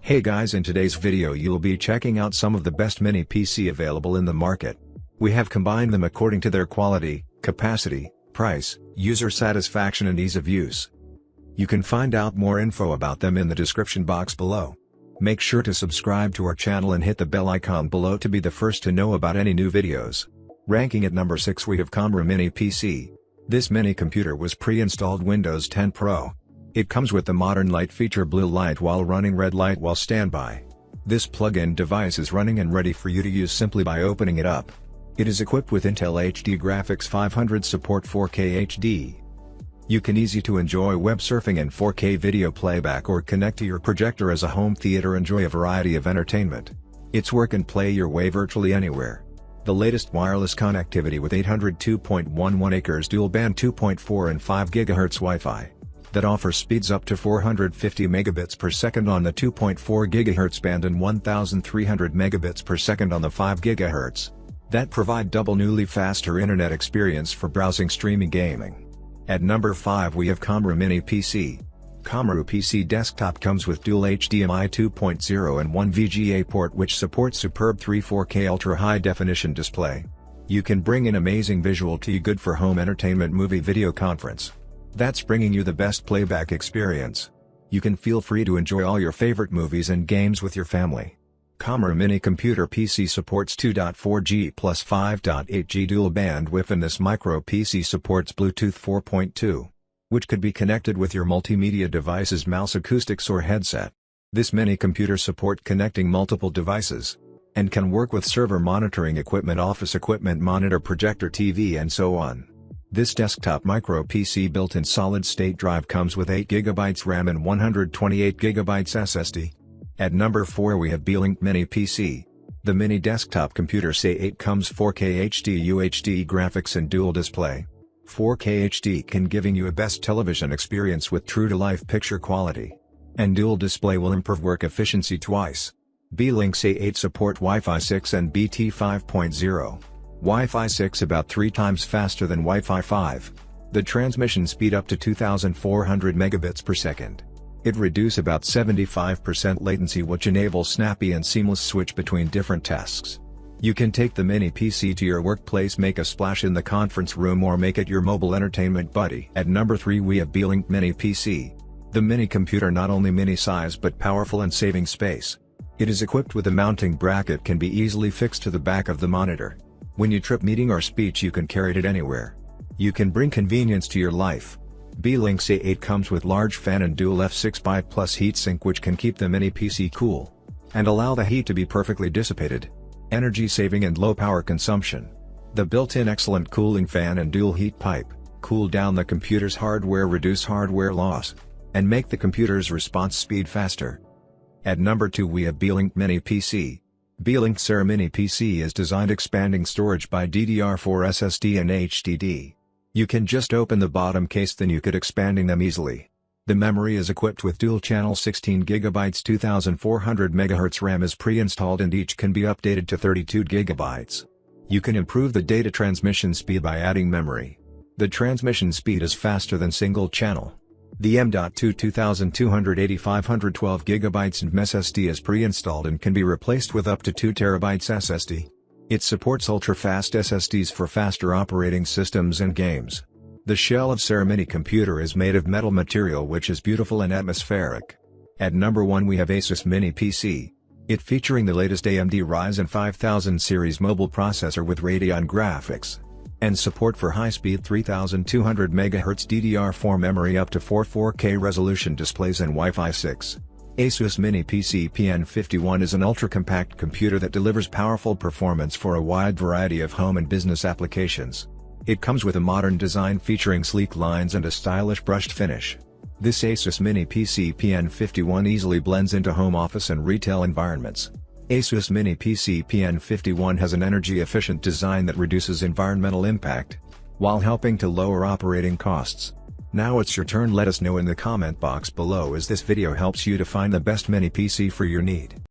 Hey guys, in today's video you'll be checking out some of the best mini PC available in the market. We have combined them according to their quality, capacity, price, user satisfaction and ease of use. You can find out more info about them in the description box below. Make sure to subscribe to our channel and hit the bell icon below to be the first to know about any new videos. Ranking at number 6 we have KAMRUI Mini PC. This mini computer was pre-installed Windows 10 Pro. It comes with the modern light feature blue light while running, red light while standby. This plug-in device is running and ready for you to use simply by opening it up. It is equipped with Intel HD graphics 500 support 4K HD. You can easy to enjoy web surfing and 4K video playback or connect to your projector as a home theater, enjoy a variety of entertainment. It's work and play your way virtually anywhere. The latest wireless connectivity with 802.11 acres dual band 2.4 and 5 GHz Wi-Fi. That offers speeds up to 450 megabits per second on the 2.4 GHz band and 1300 megabits per second on the 5 GHz. That provide double newly faster internet experience for browsing, streaming, gaming. At number 5 we have KAMRUI Mini PC. KAMRUI PC desktop comes with dual HDMI 2.0 and 1 VGA port which supports superb 4K ultra high definition display. You can bring in amazing visual to you, good for home entertainment, movie, video conference. That's bringing you the best playback experience. You can feel free to enjoy all your favorite movies and games with your family. KAMRUI Mini Computer PC supports 2.4G plus 5.8G dual bandwidth, and this micro PC supports Bluetooth 4.2, which could be connected with your multimedia devices, mouse, acoustics or headset. This mini computer support connecting multiple devices, and can work with server monitoring equipment, office equipment, monitor, projector, TV and so on. This desktop micro PC built-in solid-state drive comes with 8GB RAM and 128GB SSD. At number 4 we have Beelink Mini PC. The mini desktop computer C8 comes 4K HD UHD graphics and dual display. 4K HD can giving you a best television experience with true-to-life picture quality. And dual display will improve work efficiency twice. Beelink C8 support Wi-Fi 6 and BT 5.0. Wi-Fi 6 about 3 times faster than Wi-Fi 5. The transmission speed up to 2400 megabits per second. It reduce about 75% latency which enables snappy and seamless switch between different tasks. You can take the mini PC to your workplace, make a splash in the conference room or make it your mobile entertainment buddy. At number 3 we have Beelink Mini PC. The mini computer not only mini size but powerful and saving space. It is equipped with a mounting bracket, can be easily fixed to the back of the monitor. When you trip meeting or speech you can carry it anywhere. You can bring convenience to your life. Beelink C8 comes with large fan and dual F6 plus heatsink which can keep the mini PC cool, and allow the heat to be perfectly dissipated. Energy saving and low power consumption. The built-in excellent cooling fan and dual heat pipe, cool down the computer's hardware, reduce hardware loss, and make the computer's response speed faster. At number 2 we have Beelink Mini PC. Beelink Sir Mini PC is designed expanding storage by DDR4 SSD and HDD. You can just open the bottom case, then you could expanding them easily. The memory is equipped with dual channel 16GB 2400 MHz RAM is pre-installed and each can be updated to 32GB. You can improve the data transmission speed by adding memory. The transmission speed is faster than single channel. The M.2 2280 512GB and SSD is pre-installed and can be replaced with up to 2TB SSD. It supports ultra-fast SSDs for faster operating systems and games. The shell of Sir Mini computer is made of metal material which is beautiful and atmospheric. At number 1 we have Asus Mini PC. It featuring the latest AMD Ryzen 5000 series mobile processor with Radeon graphics, and support for high-speed 3200 MHz DDR4 memory, up to 4K resolution displays and Wi-Fi 6. Asus Mini PC PN51 is an ultra-compact computer that delivers powerful performance for a wide variety of home and business applications. It comes with a modern design featuring sleek lines and a stylish brushed finish. This Asus Mini PC PN51 easily blends into home, office and retail environments. Asus Mini PC PN51 has an energy-efficient design that reduces environmental impact, while helping to lower operating costs. Now it's your turn. Let us know in the comment box below as this video helps you to find the best mini PC for your need.